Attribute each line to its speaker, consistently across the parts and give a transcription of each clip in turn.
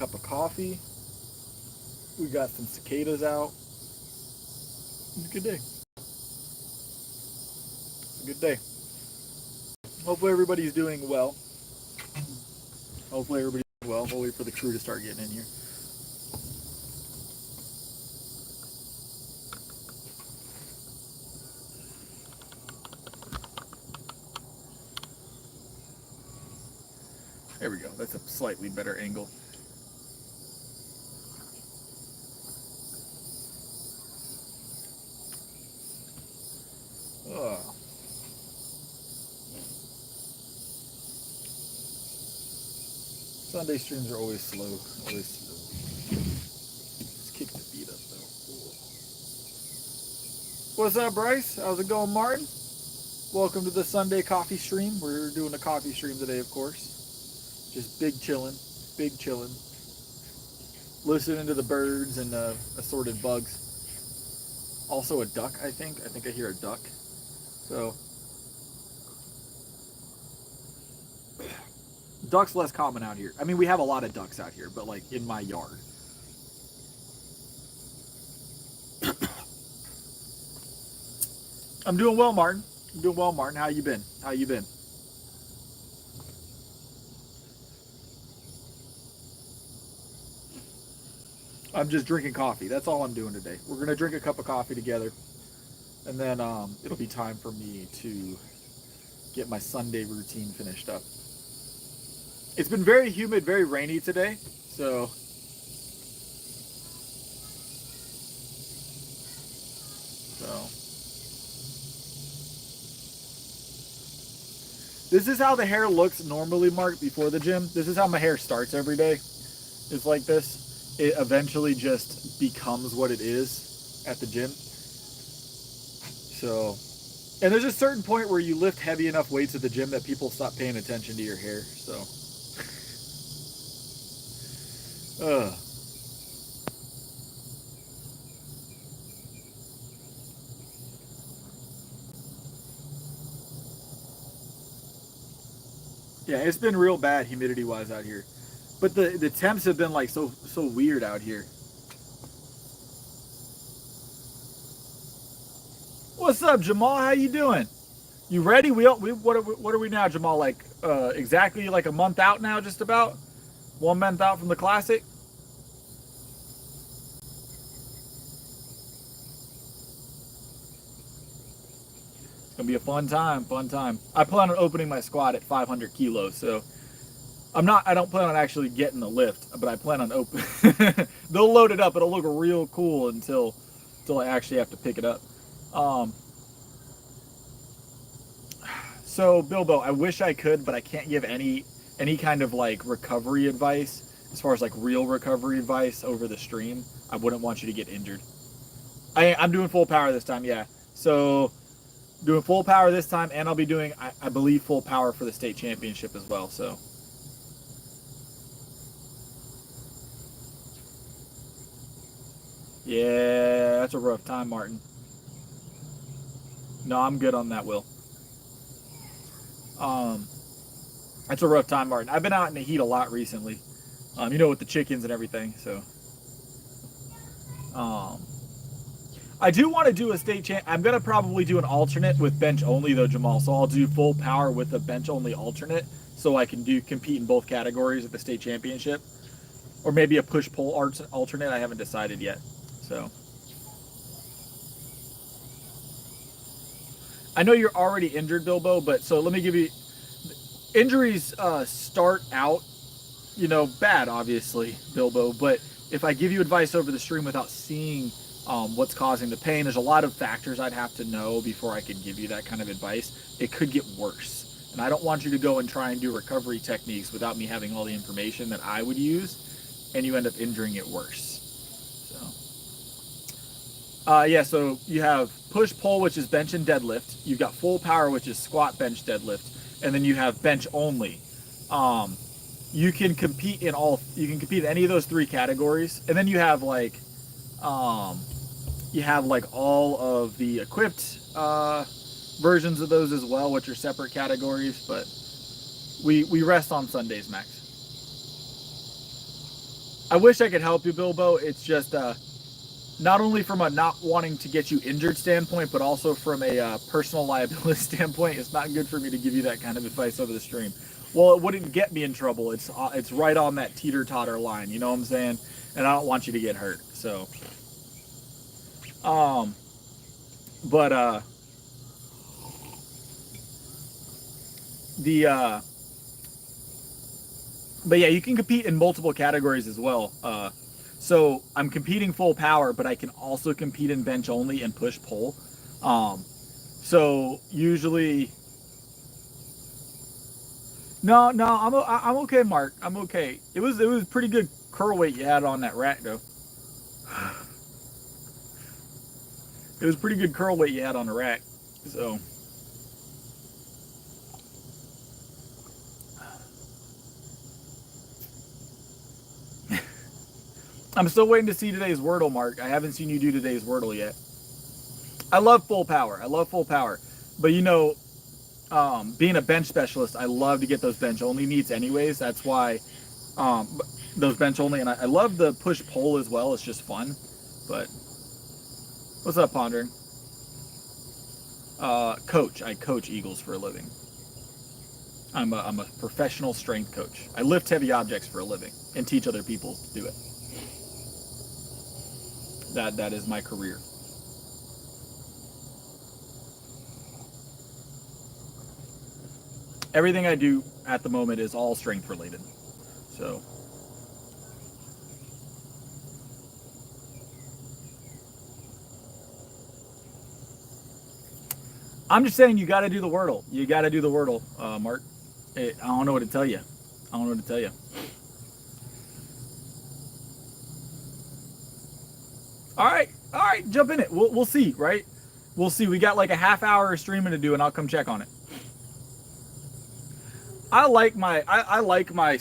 Speaker 1: Cup of coffee. We got some cicadas out. It's a good day. It's a good day. Hopefully everybody's doing well. Hopefully everybody's doing well. We'll wait for the crew to start getting in here. There we go. That's a slightly better angle. Sunday streams are always slow. Always slow. Let's kick the beat up though. What's up, Bryce? How's it going, Martin? Welcome to the Sunday coffee stream. We're doing a coffee stream today, of course. Just big chillin', big chillin'. Listening to the birds and assorted bugs. Also a duck, I think. I think I hear a duck. So, duck's less common out here. I mean, we have a lot of ducks out here, but like in my yard. I'm doing well, Martin. I'm doing well, Martin. How you been? How you been? I'm just drinking coffee. That's all I'm doing today. We're gonna drink a cup of coffee together, and then it'll be time for me to get my Sunday routine finished up. It's been very humid, very rainy today, so this is how the hair looks normally, Mark, before the gym. This is how my hair starts every day. It's like this. It eventually just becomes what it is at the gym. So, and there's a certain point where you lift heavy enough weights at the gym that people stop paying attention to your hair. So, yeah, it's been real bad humidity wise out here. But the temps have been like so weird out here. What's up, Jamal? How you doing? You ready? We what are we now, Jamal? Like exactly like a month out now, just about 1 month out from the classic. It's gonna be a fun time, fun time. I plan on opening my squat at 500 kilos, so I don't plan on actually getting the lift, but I plan on open. They'll load it up. It'll look real cool until I actually have to pick it up. So Bilbo, I wish I could, but I can't give any kind of like recovery advice as far as like real recovery advice over the stream. I wouldn't want you to get injured. I'm doing full power this time, yeah. So doing full power this time, and I'll be doing, I believe, full power for the state championship as well. So. Yeah, that's a rough time, Martin. No, I'm good on that, Will. That's a rough time, Martin. I've been out in the heat a lot recently. You know, with the chickens and everything. So, I do want to do a state champ. I'm gonna probably do an alternate with bench only though, Jamal. So I'll do full power with a bench only alternate, so I can compete in both categories at the state championship, or maybe a push pull alternate. I haven't decided yet. So. I know you're already injured, Bilbo, but so let me give you injuries start out, you know, bad, obviously, Bilbo. But if I give you advice over the stream without seeing what's causing the pain, there's a lot of factors I'd have to know before I could give you that kind of advice. It could get worse, and I don't want you to go and try and do recovery techniques without me having all the information that I would use, and you end up injuring it worse. Yeah, so you have push pull, which is bench and deadlift. You've got full power, which is squat, bench, deadlift, and then you have bench only. You can compete in any of those three categories, and then you have like all of the equipped versions of those as well, which are separate categories. But we rest on Sundays, Max. I wish I could help you, Bilbo. It's just not only from a not wanting to get you injured standpoint, but also from a personal liability standpoint. It's not good for me to give you that kind of advice over the stream. Well, it wouldn't get me in trouble. It's right on that teeter-totter line. You know what I'm saying? And I don't want you to get hurt. So, but the but yeah, you can compete in multiple categories as well. So I'm competing full power, but I can also compete in bench only and push pull. So usually, no, I'm okay, Mark. I'm okay. It was pretty good curl weight you had on that rack, though. It was pretty good curl weight you had on the rack. So. I'm still waiting to see today's Wordle, Mark. I haven't seen you do today's Wordle yet. I love full power. I love full power. But you know, being a bench specialist, I love to get those bench only meets anyways. That's why those bench only, and I love the push pull as well. It's just fun. But what's up, Pondering? Coach. I coach Eagles for a living. I'm a professional strength coach. I lift heavy objects for a living and teach other people to do it. That is my career. Everything I do at the moment is all strength related. So I'm just saying you got to do the Wordle. You got to do the Wordle, Mark. I don't know what to tell you. I don't know what to tell you. All right, jump in it. We'll see, right? We'll see. We got like a half hour of streaming to do, and I'll come check on it. I like my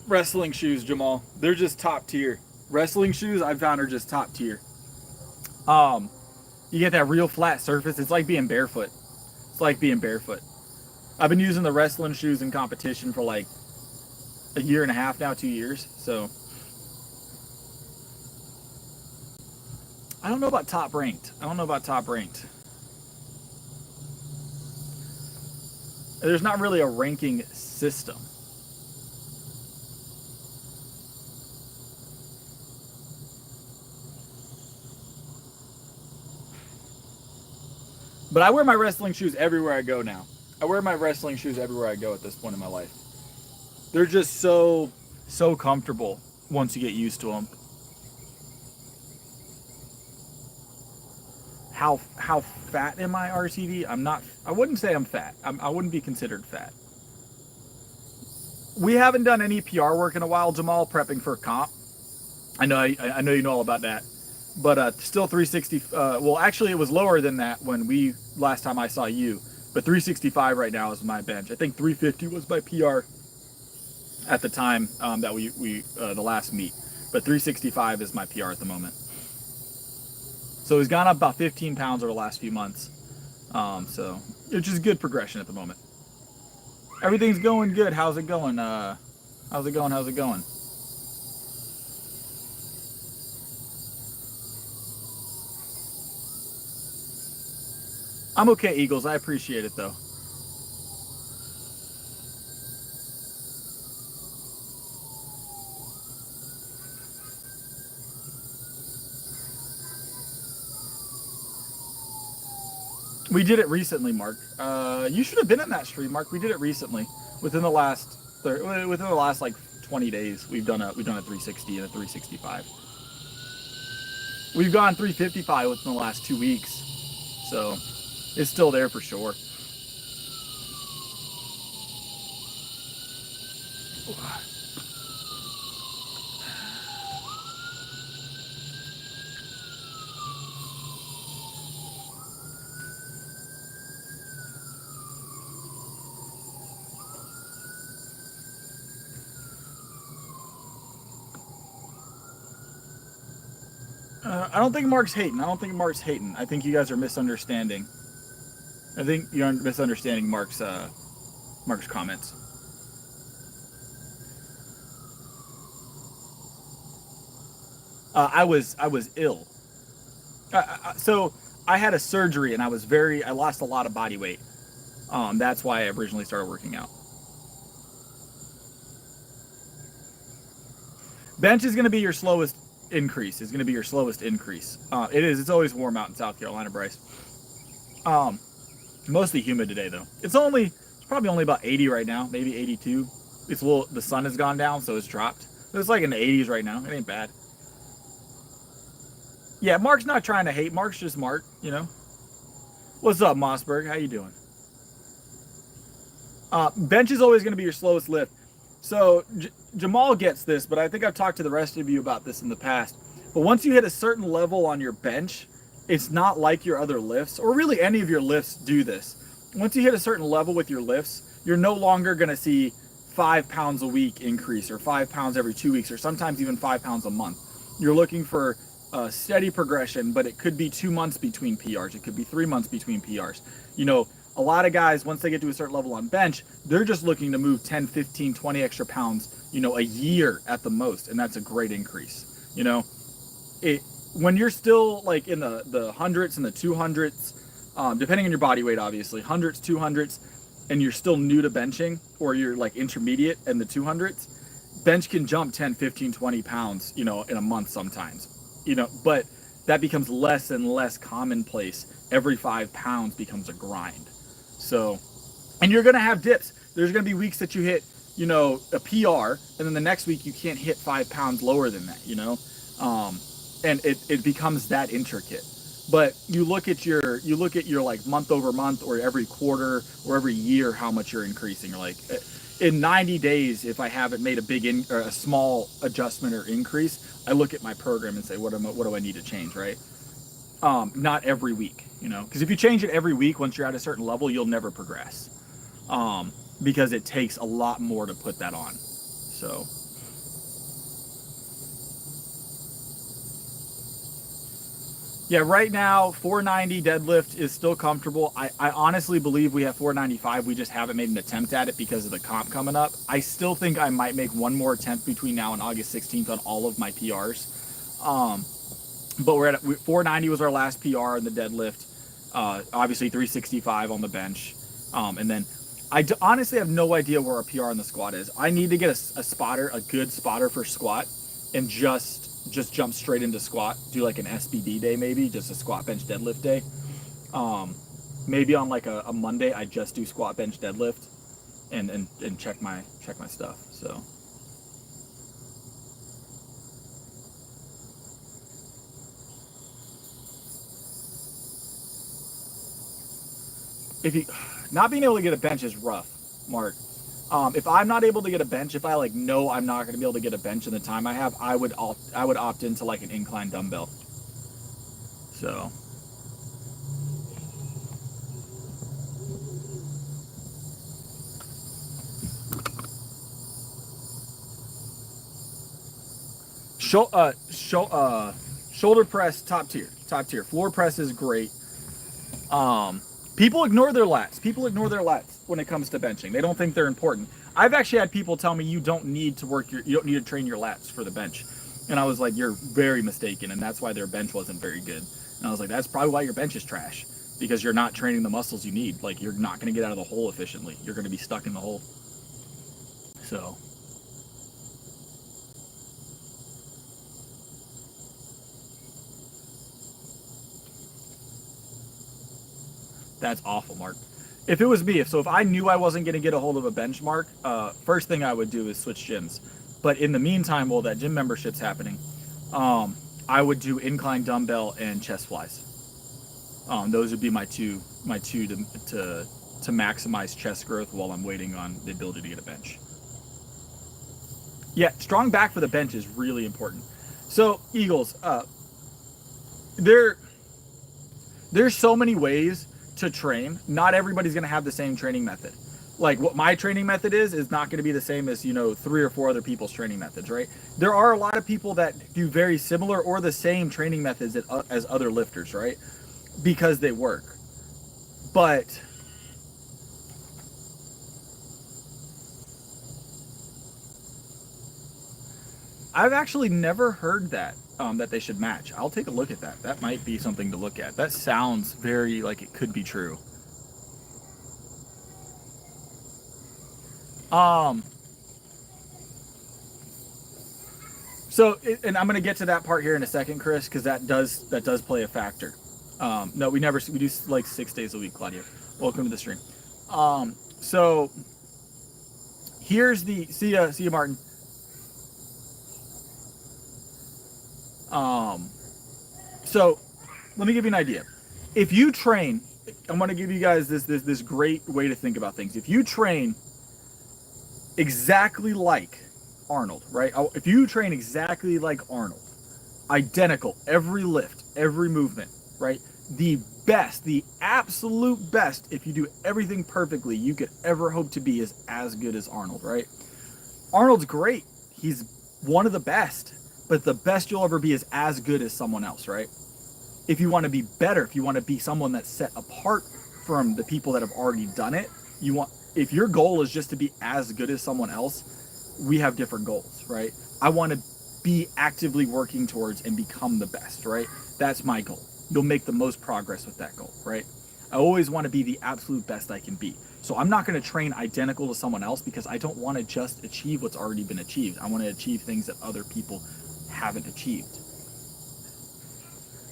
Speaker 1: wrestling shoes, Jamal. They're just top tier. Wrestling shoes I found are just top tier. You get that real flat surface. It's like being barefoot. It's like being barefoot. I've been using the wrestling shoes in competition for like a year and a half now, 2 years. So I don't know about top ranked. There's not really a ranking system. But I wear my wrestling shoes everywhere I go now. I wear my wrestling shoes everywhere I go at this point in my life. They're just so comfortable once you get used to them. How fat am I, RTD? I'm not. I wouldn't say I'm fat. I wouldn't be considered fat. We haven't done any PR work in a while, Jamal. Prepping for comp. I know you know all about that. But still 360. Well, actually, it was lower than that when last time I saw you. But 365 right now is my bench. I think 350 was my PR at the time that we the last meet. But 365 is my PR at the moment. So he's gone up about 15 pounds over the last few months. So it's just good progression at the moment. Everything's going good. How's it going? How's it going? I'm okay, Eagles. I appreciate it, though. We did it recently, Mark. You should have been in that stream, Mark. We did it recently, within the last like 20 days. We've done a 360 and a 365. We've gone 355 within the last 2 weeks, so it's still there for sure. I don't think Mark's hating. I think you guys are misunderstanding. I think you're misunderstanding Mark's comments. I was ill. So I had a surgery and I lost a lot of body weight. That's why I originally started working out. Bench is going to be your slowest increase. Is going to be your slowest increase. It is. It's always warm out in South Carolina, Bryce. Um, Mostly humid today though. It's probably only about 80 right now, maybe 82. It's a little. The sun has gone down, so it's dropped. It's like in the 80s right now. It ain't bad. Yeah, Mark's not trying to hate. Mark's just Mark. You know. What's up, Mossberg? How you doing? Bench is always going to be your slowest lift. So Jamal gets this, but I think I've talked to the rest of you about this in the past. But once you hit a certain level on your bench, it's not like your other lifts, or really any of your lifts do this. Once you hit a certain level with your lifts, you're no longer going to see 5 pounds a week increase, or 5 pounds every 2 weeks, or sometimes even 5 pounds a month. You're looking for a steady progression, but it could be 2 months between PRs. It could be 3 months between PRs. You know, a lot of guys, once they get to a certain level on bench, they're just looking to move 10, 15, 20 extra pounds, a year at the most. And that's a great increase. It when you're still like in the hundreds and the 200s, depending on your body weight, obviously, hundreds, 200s, and you're still new to benching, or you're like intermediate in the 200s, bench can jump 10, 15, 20 pounds, in a month sometimes, but that becomes less and less commonplace. Every 5 pounds becomes a grind. So, and you're going to have dips. There's going to be weeks that you hit, a PR, and then the next week you can't hit 5 pounds lower than that, and it becomes that intricate. But you look at your like month over month, or every quarter, or every year, how much you're increasing. Or like in 90 days, if I haven't made or a small adjustment or increase, I look at my program and say, what do I need to change, right? Not every week, because if you change it every week, once you're at a certain level, you'll never progress, because it takes a lot more to put that on. So, yeah, right now 490 deadlift is still comfortable. I honestly believe we have 495. We just haven't made an attempt at it because of the comp coming up. I still think I might make one more attempt between now and August 16th on all of my PRs. But we're at 490 was our last PR in the deadlift. Obviously 365 on the bench, and then honestly have no idea where our PR on the squat is. I need to get a good spotter for squat, and just jump straight into squat. Do like an SBD day, maybe just a squat bench deadlift day. Maybe on like a Monday, I just do squat bench deadlift, and check my stuff. So. If you Not being able to get a bench is rough, Mark. If I'm not able to get a bench, if I like know I'm not going to be able to get a bench in the time I have, I would opt into like an incline dumbbell. So, shoulder press, top tier, top tier. Floor press is great. Um, People ignore their lats. People ignore their lats when it comes to benching. They don't think they're important. I've actually had people tell me you don't need to train your lats for the bench, and I was like, you're very mistaken, and that's why their bench wasn't very good. And I was like, that's probably why your bench is trash, because you're not training the muscles you need. Like, you're not going to get out of the hole efficiently. You're going to be stuck in the hole. So. That's awful, Mark. If it was me, if I knew I wasn't going to get a hold of a benchmark, first thing I would do is switch gyms. But in the meantime, while that gym membership's happening, I would do incline dumbbell and chest flies. Those would be my two to maximize chest growth while I'm waiting on the ability to get a bench. Yeah, strong back for the bench is really important. So Eagles, there there's so many ways to train. Not everybody's going to have the same training method. Like, what my training method is not going to be the same as, 3 or 4 other people's training methods, right? There are a lot of people that do very similar or the same training methods as other lifters, right? Because they work. But I've actually never heard that that they should match. I'll take a look at that. That might be something to look at. That sounds very like it could be true. Um, so, and I'm gonna get to that part here in a second, Chris, because that does play a factor. No, we do like 6 days a week, Claudia. Welcome to the stream. So here's the see ya, Martin. So let me give you an idea. If you train, I'm gonna give you guys this great way to think about things. If you train exactly like Arnold, right? If you train exactly like Arnold, identical, every lift, every movement, right? The best, the absolute best, if you do everything perfectly, you could ever hope to be is as good as Arnold, right? Arnold's great. He's one of the best, but the best you'll ever be is as good as someone else, right? If you want to be better, if you want to be someone that's set apart from the people that have already done it, if your goal is just to be as good as someone else, we have different goals, right? I want to be actively working towards and become the best, right? That's my goal. You'll make the most progress with that goal, right? I always want to be the absolute best I can be. So I'm not going to train identical to someone else because I don't want to just achieve what's already been achieved. I want to achieve things that other people haven't achieved.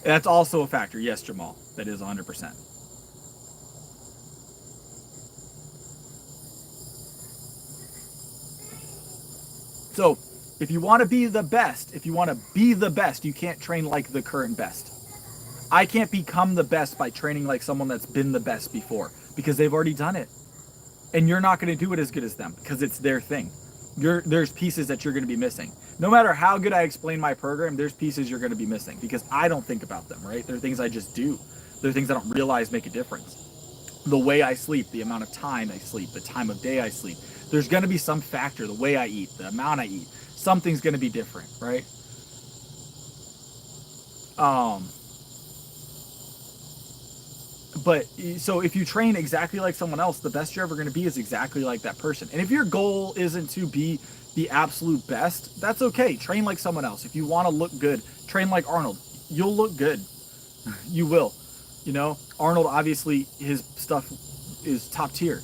Speaker 1: That's also a factor. Yes, Jamal, that is 100%. So if you want to be the best, you can't train like the current best. I can't become the best by training like someone that's been the best before because they've already done it. And you're not going to do it as good as them because it's their thing. There's pieces that you're going to be missing. No matter how good I explain my program, there's pieces you're going to be missing because I don't think about them, right? They're things I just do. They're things I don't realize make a difference. The way I sleep, the amount of time I sleep, the time of day I sleep. There's going to be some factor, the way I eat, the amount I eat. Something's going to be different, right? But so if you train exactly like someone else, the best you're ever going to be is exactly like that person. And if your goal isn't to be the absolute best, that's okay. Train like someone else. If you want to look good, train like Arnold. You'll look good. You will. You know, Arnold, obviously his stuff is top tier,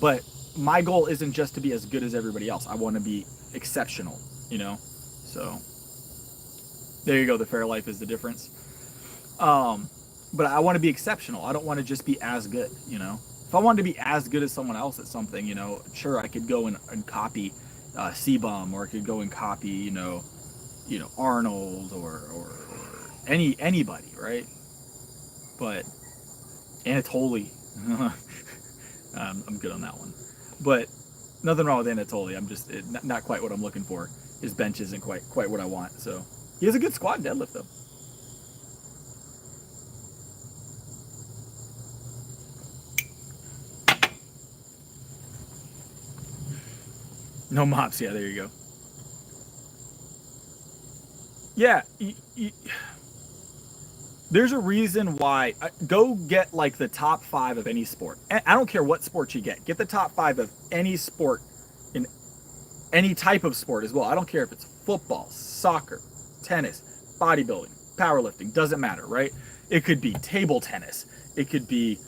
Speaker 1: but my goal isn't just to be as good as everybody else. I want to be exceptional, you know? So there you go. The fair life is the difference. But I want to be exceptional. I don't want to just be as good, you know? If I wanted to be as good as someone else at something, you know, sure, I could go and copy C-Bum, or I could go and copy, Arnold or anybody, right? But Anatoly, I'm good on that one. But nothing wrong with Anatoly. I'm just not quite what I'm looking for. His bench isn't quite what I want. So he has a good squat deadlift though. No mops. Yeah, there you go. Yeah, there's a reason why. Go get like the top 5 of any sport. I don't care what sport you get. Get the top 5 of any sport in any type of sport as well. I don't care if it's football, soccer, tennis, bodybuilding, powerlifting. Doesn't matter, right? It could be table tennis. It could be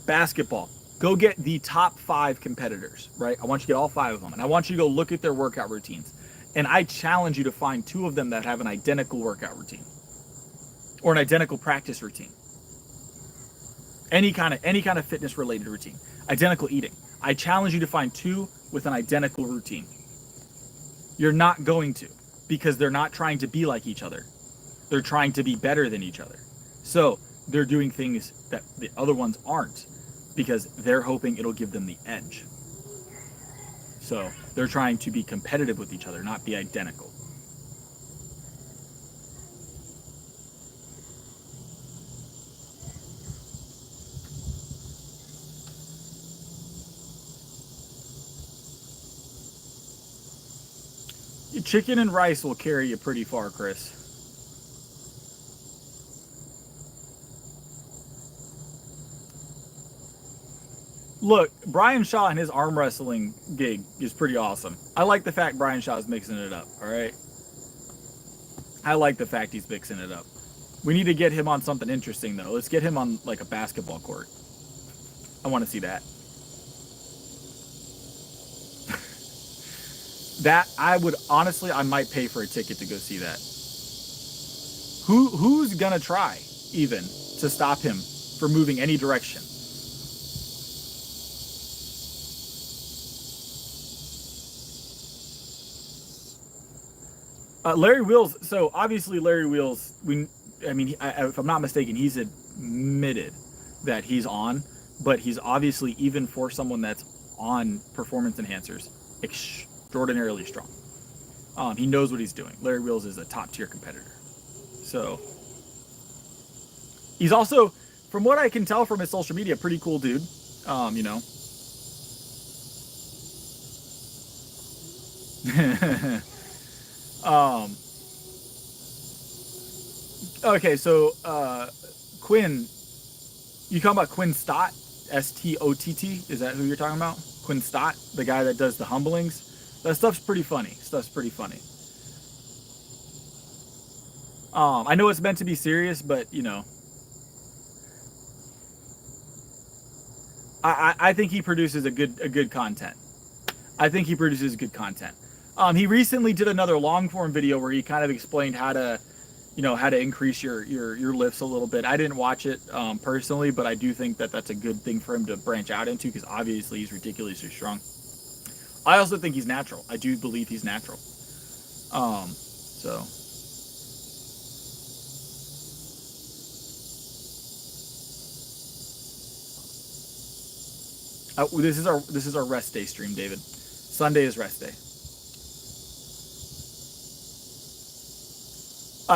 Speaker 1: basketball. Go get the top 5 competitors, right? I want you to get all 5 of them, and I want you to go look at their workout routines. And I challenge you to find 2 of them that have an identical workout routine or an identical practice routine. Any kind of fitness related routine. Identical eating. I challenge you to find 2 with an identical routine. You're not going to, because they're not trying to be like each other. They're trying to be better than each other. So they're doing things that the other ones aren't because they're hoping it'll give them the edge. So they're trying to be competitive with each other, not be identical. Chicken and rice will carry you pretty far, Chris. Look, Brian Shaw and his arm wrestling gig is pretty awesome. I like the fact Brian Shaw is mixing it up, all right? I like the fact he's mixing it up. We need to get him on something interesting though. Let's get him on like a basketball court. I want to see that. That I would honestly, I might pay for a ticket to go see that. Who's gonna try even to stop him from moving any direction? Larry Wheels. So obviously Larry Wheels. If I'm not mistaken, he's admitted that he's on, but he's obviously, even for someone that's on performance enhancers, extraordinarily strong. He knows what he's doing. Larry Wheels is a top tier competitor. So he's also, from what I can tell from his social media, pretty cool dude. You know. Okay, so Quinn, you talking about Quinn Stott? Stott? Is that who you're talking about? Quinn Stott, the guy that does the humblings? That stuff's pretty funny. I know it's meant to be serious, but you know, I think he produces a good content. I think he produces good content. He recently did another long form video where he kind of explained how to, you know, how to increase your lifts a little bit. I didn't watch it personally, but I do think that that's a good thing for him to branch out into, because obviously he's ridiculously strong. I also think he's natural. I do believe he's natural. This is our rest day stream, David. Sunday is rest day.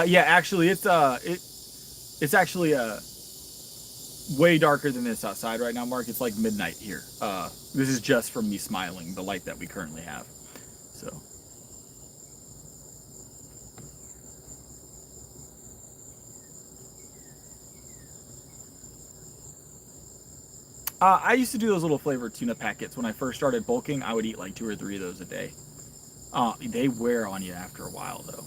Speaker 1: Yeah, actually, it's actually way darker than this outside right now, Mark. It's like midnight here. This is just from me smiling, the light that we currently have. So. I used to do those little flavored tuna packets when I first started bulking. I would eat like 2 or 3 of those a day. They wear on you after a while, though.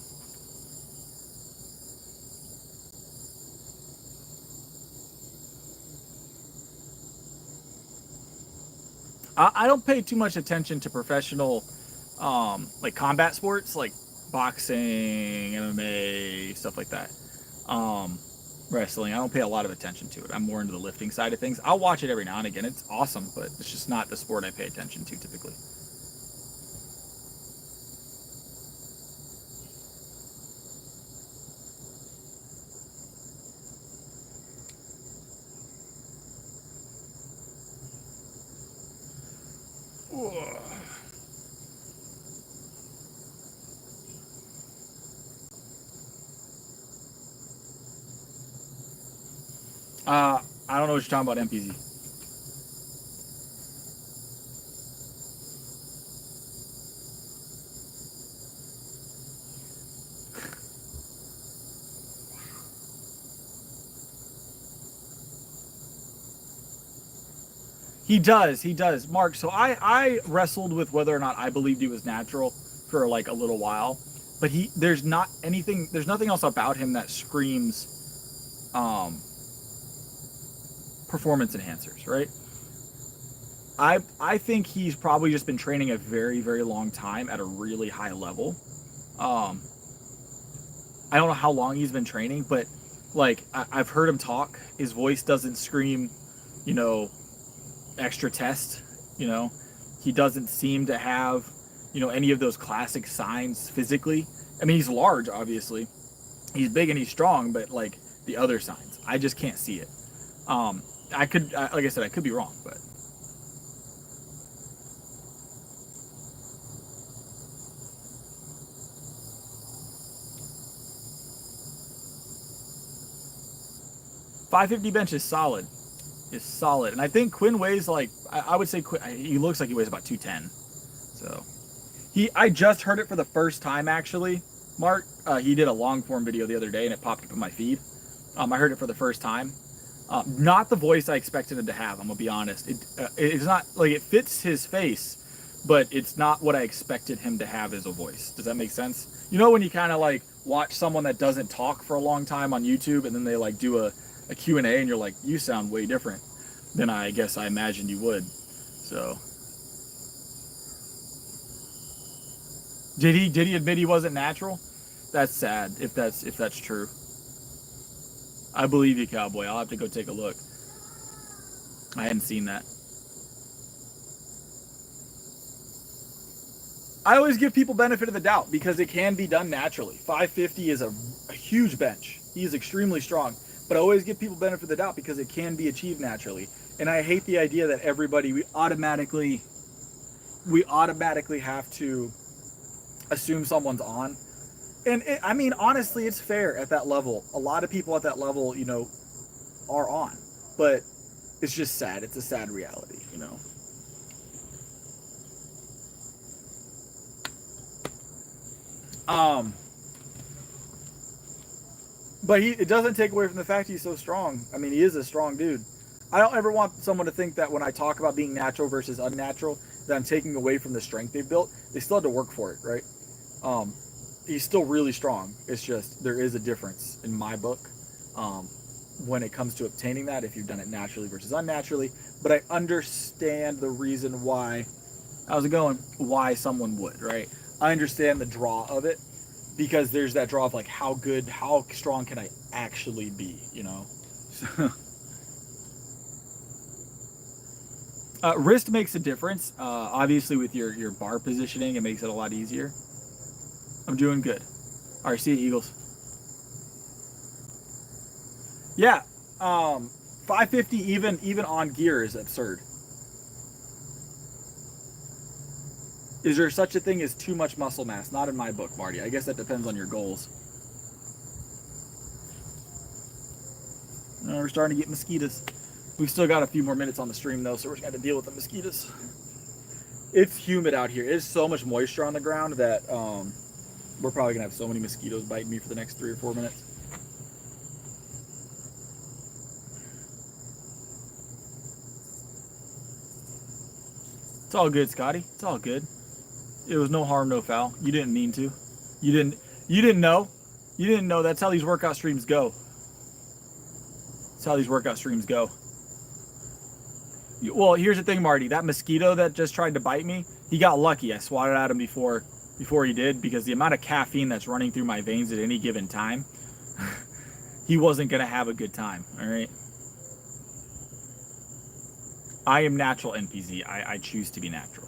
Speaker 1: I don't pay too much attention to professional, like combat sports, like boxing, MMA, stuff like that. Wrestling, I don't pay a lot of attention to it. I'm more into the lifting side of things. I'll watch it every now and again. It's awesome, but it's just not the sport I pay attention to typically. I don't know what you're talking about, MPZ. He does, Mark. So I wrestled with whether or not I believed he was natural for like a little while, but there's nothing else about him that screams performance enhancers, right? I think he's probably just been training a very, very long time at a really high level. I don't know how long he's been training, but like I've heard him talk. His voice doesn't scream, you know, extra test. You know, he doesn't seem to have, you know, any of those classic signs physically. I mean, he's large, obviously. He's big and he's strong, but like the other signs, I just can't see it. Like I said, I could be wrong, but. .550 bench is solid. And I think Quinn weighs like, I would say he looks like he weighs about 210. So I just heard it for the first time actually, Mark. He did a long form video the other day and it popped up in my feed. I heard it for the first time. Not the voice I expected him to have, I'm gonna be honest. It's not like it fits his face, but it's not what I expected him to have as a voice. Does that make sense? You know, when you kind of like watch someone that doesn't talk for a long time on YouTube, and then they like do a Q&A, and you're like, you sound way different than I guess I imagined you would. So did he admit he wasn't natural? That's sad if that's true. I believe you, cowboy. I'll have to go take a look. I hadn't seen that. I always give people benefit of the doubt because it can be done naturally. 550 is a huge bench. He is extremely strong, but I always give people benefit of the doubt because it can be achieved naturally. And I hate the idea that we automatically have to assume someone's on. And I mean, honestly, it's fair at that level. A lot of people at that level, you know, are on, but it's just sad. It's a sad reality, you know. But it doesn't take away from the fact he's so strong. I mean, he is a strong dude. I don't ever want someone to think that when I talk about being natural versus unnatural, that I'm taking away from the strength they've built. They still had to work for it, right? He's still really strong. It's just there is a difference in my book when it comes to obtaining that if you've done it naturally versus unnaturally. But I understand the reason why. How's it going? Why someone would, right? I understand the draw of it because there's that draw of like how strong can I actually be, you know? Wrist makes a difference. Obviously, with your bar positioning, it makes it a lot easier. I'm doing good. All right, see you, Eagles. Yeah, 550 even on gear is absurd. Is there such a thing as too much muscle mass? Not in my book, Marty. I guess that depends on your goals. We're starting to get mosquitoes. We've still got a few more minutes on the stream, though, so we're just going to deal with the mosquitoes. It's humid out here. There's so much moisture on the ground that we're probably going to have so many mosquitoes biting me for the next 3 or 4 minutes. It's all good, Scotty. It's all good. It was no harm, no foul. You didn't mean to. You didn't know. You didn't know. That's how these workout streams go. That's how these workout streams go. Well, here's the thing, Marty. That mosquito that just tried to bite me, he got lucky. I swatted at him before he did, because the amount of caffeine that's running through my veins at any given time, he wasn't going to have a good time, all right? I am natural, NPZ. I choose to be natural.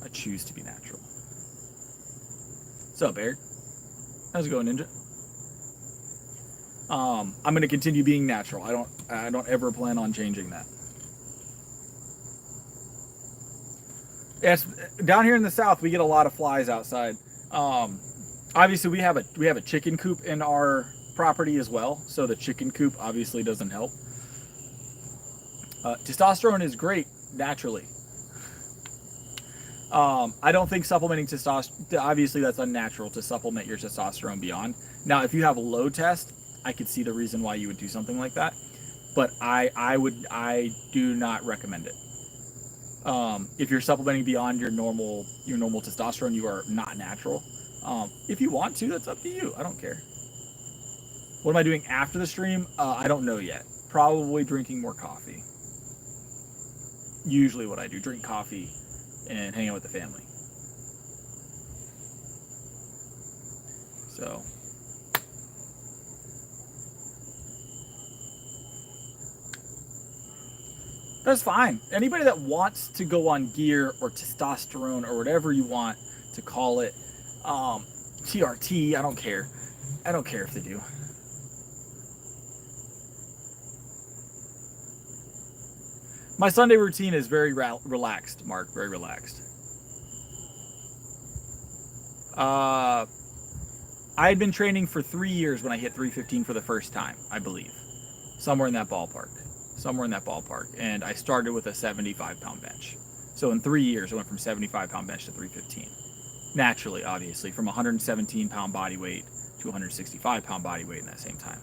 Speaker 1: I choose to be natural. What's up, Eric? How's it going, Ninja? I'm going to continue being natural. I don't ever plan on changing that. Yes, down here in the south, we get a lot of flies outside. Obviously, we have a chicken coop in our property as well, so the chicken coop obviously doesn't help. Testosterone is great naturally. I don't think supplementing testosterone, obviously that's unnatural to supplement your testosterone beyond. Now, if you have low test, I could see the reason why you would do something like that, but I do not recommend it. If you're supplementing beyond your normal testosterone, you are not natural. If you want to, that's up to you. I don't care. What am I doing after the stream? I don't know yet. Probably drinking more coffee. Usually what I do, drink coffee and hang out with the family. So. That's fine. Anybody that wants to go on gear or testosterone or whatever you want to call it, TRT, I don't care. I don't care if they do. My Sunday routine is very relaxed, Mark. Very relaxed. I had been training for 3 years when I hit 315 for the first time, I believe. Somewhere in that ballpark. And I started with a 75-pound bench. So in 3 years, I went from 75-pound bench to 315. Naturally, obviously, from 117-pound body weight to 165-pound body weight in that same time.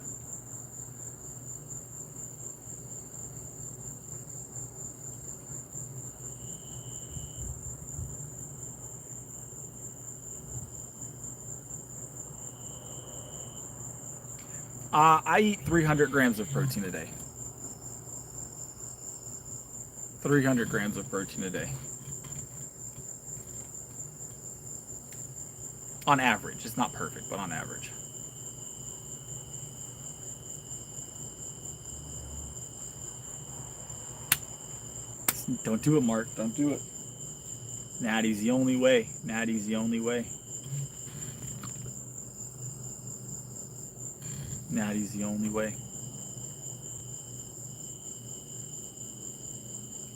Speaker 1: I eat 300 grams of protein a day. 300 grams of protein a day. On average. It's not perfect, but on average. Don't do it, Mark. Don't do it. Natty's the only way. Natty's the only way. Natty's the only way.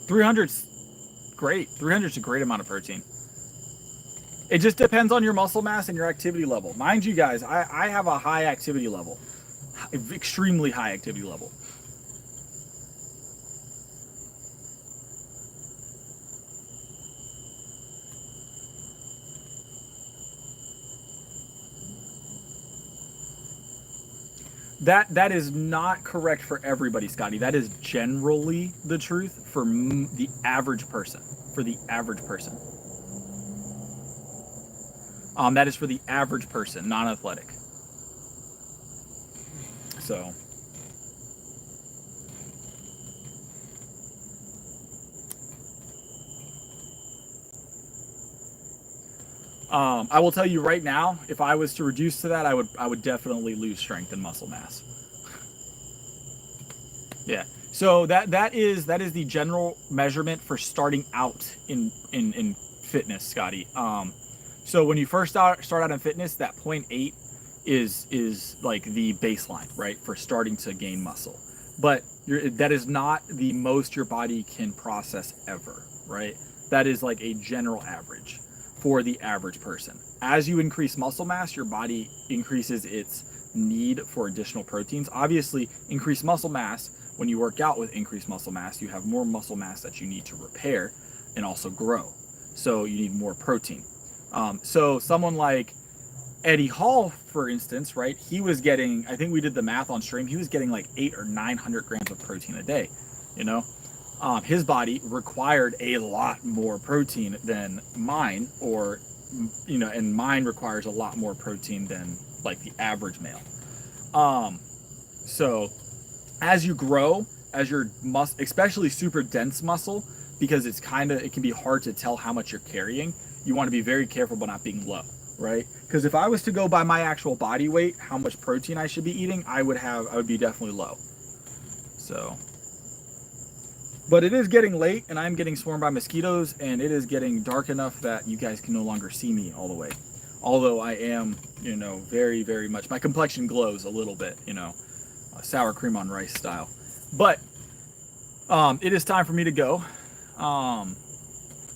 Speaker 1: 300's great. 300's a great amount of protein. It just depends on your muscle mass and your activity level. Mind you guys, I have a high activity level. Extremely high activity level. That is not correct for everybody, Scotty. That is generally the truth for the average person. For the average person. That is for the average person, non-athletic. So. I will tell you right now, if I was to reduce to that, I would definitely lose strength and muscle mass. Yeah. So that is the general measurement for starting out in fitness, Scotty. So when you first start out in fitness, that 0.8 is like the baseline, right, for starting to gain muscle. But that is not the most your body can process ever, right? That is like a general average for the average person. As you increase muscle mass, your body increases its need for additional proteins. Obviously, increased muscle mass, when you work out with increased muscle mass, you have more muscle mass that you need to repair and also grow. So you need more protein. So someone like Eddie Hall, for instance, right? He was getting, I think we did the math on stream, he was getting like 800 or 900 grams of protein a day, you know? His body required a lot more protein than mine, or, you know, and mine requires a lot more protein than like the average male. So as you grow, as your muscle, especially super dense muscle, because it can be hard to tell how much you're carrying, you want to be very careful about not being low, right? Because if I was to go by my actual body weight, how much protein I should be eating, I would be definitely low. So. But it is getting late, and I'm getting swarmed by mosquitoes, and it is getting dark enough that you guys can no longer see me all the way. Although I am, you know, very, very much, my complexion glows a little bit, you know, sour cream on rice style. But it is time for me to go. I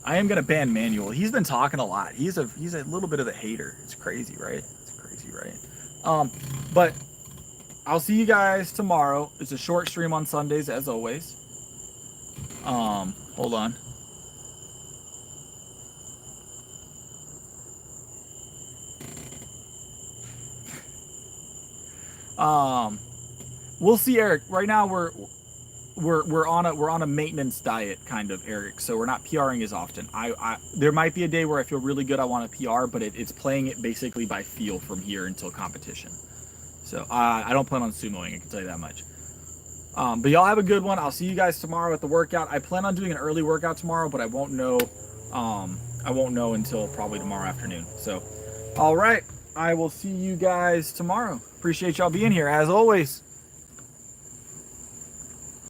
Speaker 1: am going to ban Manuel. He's been talking a lot. He's a little bit of a hater. It's crazy, right? It's crazy, right? But I'll see you guys tomorrow. It's a short stream on Sundays, as always. Hold on. We'll see, Eric. Right now we're on a maintenance diet, kind of, Eric. So we're not PRing as often. There might be a day where I feel really good, I want to PR, but it's playing it basically by feel from here until competition. So I don't plan on sumoing, I can tell you that much. But y'all have a good one. I'll see you guys tomorrow at the workout. I plan on doing an early workout tomorrow, but I won't know until probably tomorrow afternoon. So, all right. I will see you guys tomorrow. Appreciate y'all being here as always.